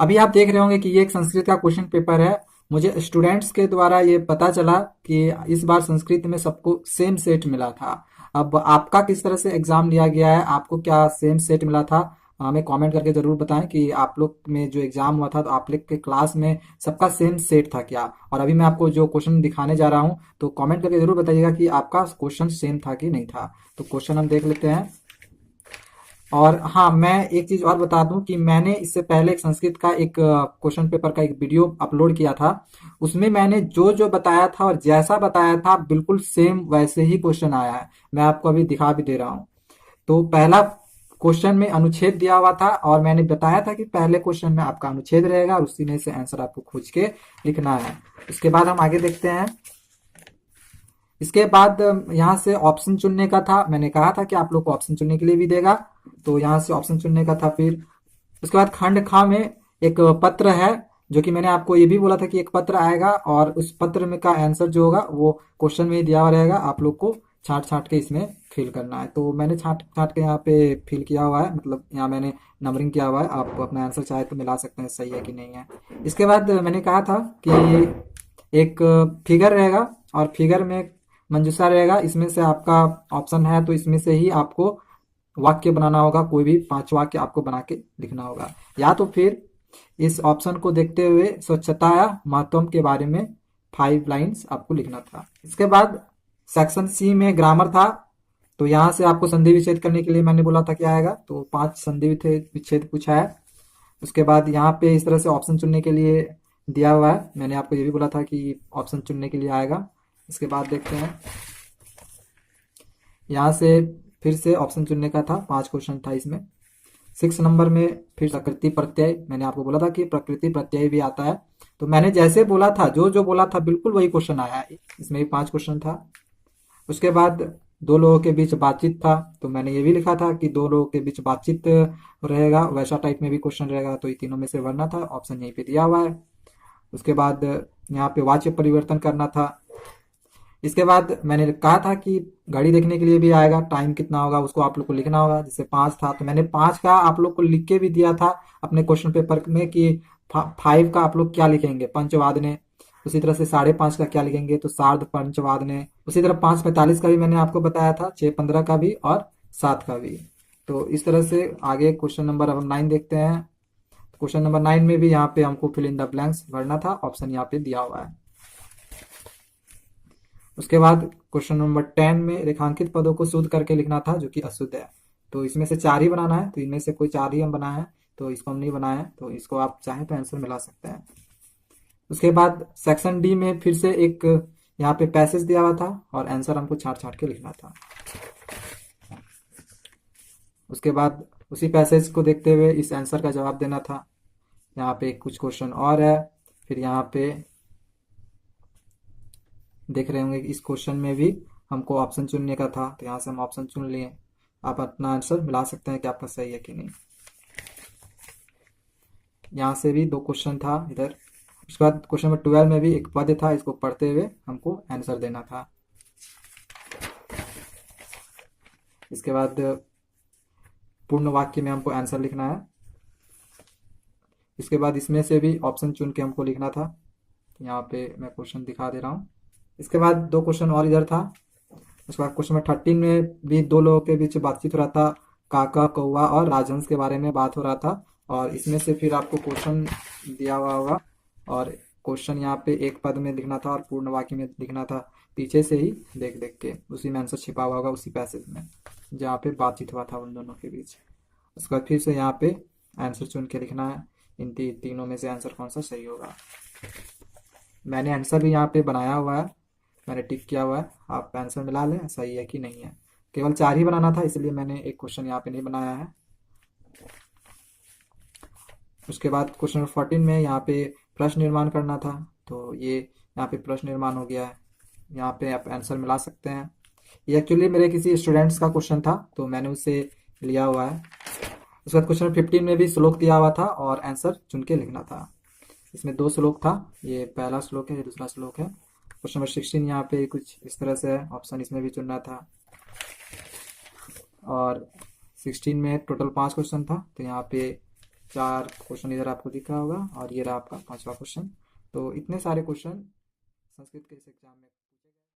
अभी आप देख रहे होंगे कि ये एक संस्कृत का क्वेश्चन पेपर है। मुझे स्टूडेंट्स के द्वारा ये पता चला कि इस बार संस्कृत में सबको सेम सेट मिला था। अब आपका किस तरह से एग्जाम लिया गया है, आपको क्या सेम सेट मिला था? हमें कमेंट करके जरूर बताएं कि आप लोग में जो एग्जाम हुआ था तो आप लोग के क्लास में सबका सेम सेट था क्या। और अभी मैं आपको जो क्वेश्चन दिखाने जा रहा हूँ तो कमेंट करके जरूर बताइएगा कि आपका क्वेश्चन सेम था कि नहीं था। तो क्वेश्चन हम देख लेते हैं। और हाँ, मैं एक चीज और बता दूं कि मैंने इससे पहले एक संस्कृत का एक क्वेश्चन पेपर का एक वीडियो अपलोड किया था। उसमें मैंने जो जो बताया था और जैसा बताया था बिल्कुल सेम वैसे ही क्वेश्चन आया है। मैं आपको अभी दिखा भी दे रहा हूँ। तो पहला क्वेश्चन में अनुच्छेद दिया हुआ था और मैंने बताया था कि पहले क्वेश्चन में आपका अनुच्छेद रहेगा और उसी में से आंसर आपको खोज के लिखना है। उसके बाद हम आगे देखते हैं। इसके बाद यहाँ से ऑप्शन चुनने का था। मैंने कहा था कि आप लोग को ऑप्शन चुनने के लिए भी देगा, तो यहाँ से ऑप्शन चुनने का था। फिर उसके बाद खंड खा में एक पत्र है, जो कि मैंने आपको ये भी बोला था कि एक पत्र आएगा और उस पत्र में का आंसर जो होगा वो क्वेश्चन में ही दिया हुआ रहेगा। आप लोग को छांट छांट के इसमें फिल करना है। तो मैंने छांट छांट के यहाँ पे फिल किया हुआ है, मतलब यहाँ मैंने नंबरिंग किया हुआ है। आप अपना आंसर चाहे तो मिला सकते हैं सही है कि नहीं है। इसके बाद मैंने कहा था कि एक फिगर रहेगा और फिगर में मंजूषा रहेगा। इसमें से आपका ऑप्शन है तो इसमें से ही आपको वाक्य बनाना होगा। कोई भी 5 वाक्य आपको बना के लिखना होगा, या तो फिर इस ऑप्शन को देखते हुए स्वच्छता या महत्व के बारे में 5 लाइन्स आपको लिखना था। इसके बाद सेक्शन सी में ग्रामर था। तो यहाँ से आपको संधि विच्छेद करने के लिए मैंने बोला था क्या आएगा, तो 5 संधि विच्छेद पूछा है। उसके बाद यहाँ पे इस तरह से ऑप्शन चुनने के लिए दिया हुआ है। मैंने आपको ये भी बोला था कि ऑप्शन चुनने के लिए आएगा। इसके बाद देखते हैं, यहाँ से फिर से ऑप्शन चुनने का था। 5 क्वेश्चन था इसमें। 6 नंबर में फिर प्रकृति प्रत्यय, मैंने आपको बोला था कि प्रकृति प्रत्यय भी आता है। तो मैंने जैसे बोला था, जो जो बोला था बिल्कुल वही क्वेश्चन आया है। इसमें भी 5 क्वेश्चन था। उसके बाद 2 लोगों के बीच बातचीत था। तो मैंने ये भी लिखा था कि 2 लोगों के बीच बातचीत रहेगा, वैसा टाइप में भी क्वेश्चन रहेगा। तो ये तीनों में से भरना था, ऑप्शन यहीं पे दिया हुआ है। उसके बाद यहाँ पे वाच्य परिवर्तन करना था। इसके बाद मैंने कहा था कि घड़ी देखने के लिए भी आएगा, टाइम कितना होगा उसको आप लोग को लिखना होगा। जैसे 5 था तो मैंने 5 का आप लोग को लिख के भी दिया था अपने क्वेश्चन पेपर में कि 5 का आप लोग क्या लिखेंगे, पंचवादने। उसी तरह से 5:30 का क्या लिखेंगे, तो सार्ध पंचवादने। उसी तरह 5:45 का भी मैंने आपको बताया था, 6:15 का भी और 7 का भी। तो इस तरह से आगे क्वेश्चन नंबर अब हम 9 देखते हैं। क्वेश्चन नंबर 9 में भी यहाँ पे हमको फिल इन द ब्लैंक्स भरना था, ऑप्शन यहाँ पे दिया हुआ है। उसके बाद क्वेश्चन नंबर 10 में रेखांकित पदों को शुद्ध करके लिखना था, जो कि अशुद्ध है। तो इसमें से 4 ही बनाना है, तो इनमें से कोई 4 ही हम बनाए हैं। तो इसको हम नहीं बनाए हैं, तो इसको आप चाहें तो आंसर मिला सकते हैं। उसके बाद सेक्शन डी में फिर से एक यहाँ पे पैसेज दिया हुआ था और आंसर हमको छाट छाट के लिखना था। उसके बाद उसी पैसेज को देखते हुए इस आंसर का जवाब देना था। यहाँ पे कुछ क्वेश्चन और है। फिर यहाँ पे देख रहे होंगे कि इस क्वेश्चन में भी हमको ऑप्शन चुनने का था, तो यहाँ से हम ऑप्शन चुन लिए। आप अपना आंसर मिला सकते हैं कि आपका सही है कि नहीं। यहाँ से भी 2 क्वेश्चन था इधर। उसके बाद क्वेश्चन नंबर 12 में भी एक पद था, इसको पढ़ते हुए हमको आंसर देना था। इसके बाद पूर्ण वाक्य में हमको आंसर लिखना है। इसके बाद इसमें से भी ऑप्शन चुन के हमको लिखना था। यहाँ पे मैं क्वेश्चन दिखा दे रहा हूँ। इसके बाद 2 क्वेश्चन और इधर था। उसके बाद क्वेश्चन नंबर 13 में भी 2 लोगों के बीच बातचीत हो रहा था। काका कौवा और राजहंस के बारे में बात हो रहा था। और इसमें से फिर आपको क्वेश्चन दिया हुआ होगा और क्वेश्चन यहाँ पे एक पद में लिखना था और पूर्ण वाक्य में लिखना था। पीछे से ही देख देख के उसी में आंसर छिपा हुआ होगा, उसी पैसेज में जहाँ पे बातचीत हुआ था उन दोनों के बीच। उसके बाद फिर से यहाँ पे आंसर चुन के लिखना है। इन तीनों में से आंसर कौन सा सही होगा। मैंने आंसर भी यहाँ पे बनाया हुआ है, मैंने टिक किया हुआ है। आप आंसर मिला लें सही है कि नहीं है। केवल 4 ही बनाना था, इसलिए मैंने एक क्वेश्चन यहाँ पे नहीं बनाया है। उसके बाद क्वेश्चन नंबर 14 में यहाँ पे प्रश्न निर्माण करना था। तो ये यहाँ पे प्रश्न निर्माण हो गया है। यहाँ पे आप आंसर मिला सकते हैं। ये एक्चुअली मेरे किसी स्टूडेंट्स का क्वेश्चन था, तो मैंने उससे लिया हुआ है। उसके बाद क्वेश्चन नंबर 15 में भी श्लोक दिया हुआ था और आंसर चुन के लिखना था। इसमें 2 श्लोक था, ये पहला श्लोक है, ये दूसरा श्लोक है। क्वेश्चन नंबर 16 यहाँ पे कुछ इस तरह से है, ऑप्शन इसमें भी चुनना था। और 16 में टोटल 5 क्वेश्चन था, तो यहाँ पे चार क्वेश्चन इधर आपको दिख रहा होगा और ये रहा आपका पांचवा क्वेश्चन। तो इतने सारे क्वेश्चन संस्कृत के इस एग्जाम में